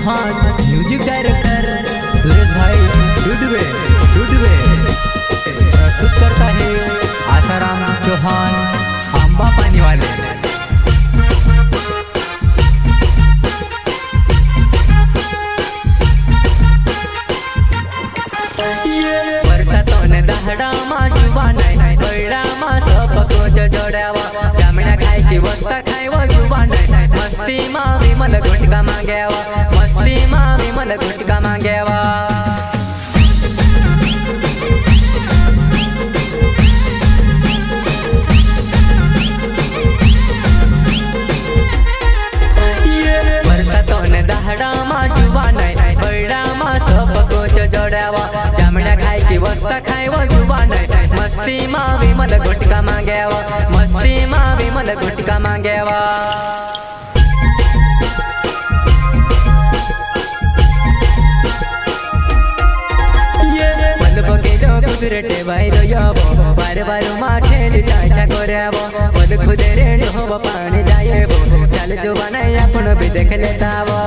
Chauhan, music director Suresh भाई डुडवे प्रस्तुत करता है आसाराम चौहान आंबा पानी वाले। दहड़ा मां जुबा नहीं बैड़ा मां सब कोच जोड़ावा जामना खाई की वस्ता खाईवा जुबा नहीं मस्ती मां विमल गुटका मांगेवा मस्ती मां विमल गुटका मांगेवा। दहड़ा मां जुबा नहीं बैड़ा मां सब कोच जोड़ावा जामना खाई की वस्ता खाईवा जुबा नहीं मस्ती मां विमल गुटका मांगेवा मस्ती मां विमल गुटका मांगेवा। कुदरते बाहर जाबो बार बार माठे चाचा करेबो बद खुदे रे हो पानी जाएबो चल जो बनाई अपन भी देख लेताबो।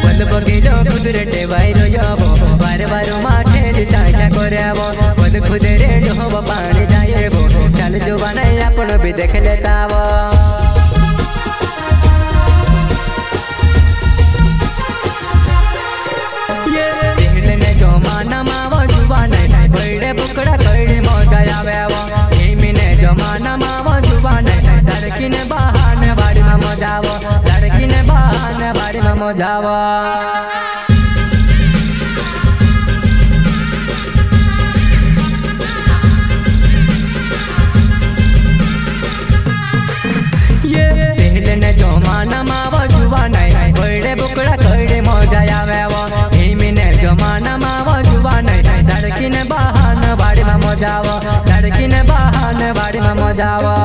बद बगीलो कुदरते बाहर जाबो बार बार माठे चाचा करेबो बद खुदे रे हो पानी जाएबो चल जो बनाई अपन भी देख लेताबो। बैड़े बुकड़ा कईड़ी मजा आवेवा हिमिने जमाना मावा जुबा नहीं लड़की ने बहाने बाड़ी में मजावो लड़की ने बहाने बाड़ी में मजावो। जमाना मावा जुबा नहीं बैड़े बुकड़ा कईड़ी मजा आवेवा हिमिने जमाना मावा जुबा नहीं लड़की ने बहाने बाड़ी में मजावो लड़की ने बहाने बाड़ी में मजावो।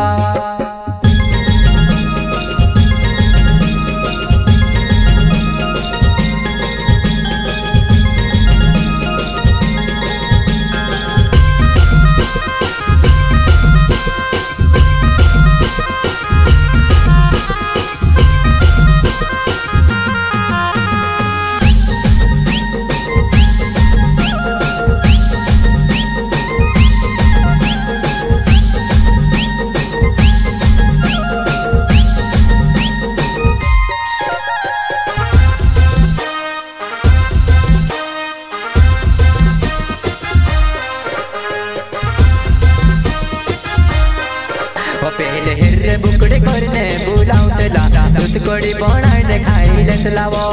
पहले हिर्रे बुकड़े करने बुलाउतला दूध कड़ी बनाने खाई लेतलावो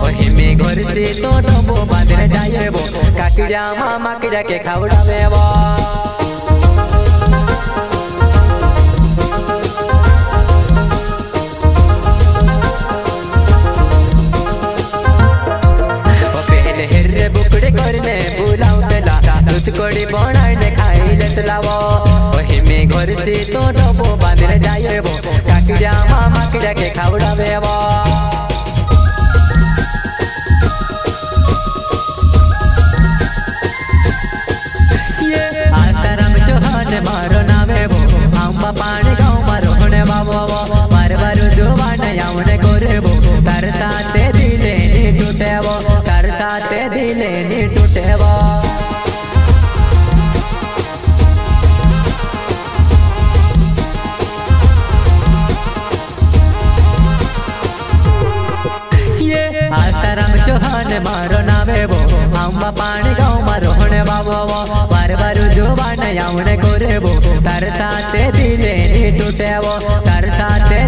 ओही में घर से तो डबो बांधने जाएबो काकिया मामा किरा के खावड़ावेबो। पहले हिर्रे बुकड़े करने बुलाउतला दूध कड़ी बनाने खाई लेतलावो में घर से तो डबो बांधने जाएबो काकिया मामा किरा के खावड़ावेबो। आसाराम चौहान मारो नामेबो आंबा पानी गाँव में रोहने बाबो बार बार जुबा नहीं आउने करेबो तार साथे दिले नी टूटेबो तार साथे दिले नी टूटेबो। आसाराम चौहान मारो नामेबो आंबा पानी गाँव में रोहने बाबो बार बार जुबा नहीं आउने करेबो तार साथे दिले नी टूटेबो तार साथे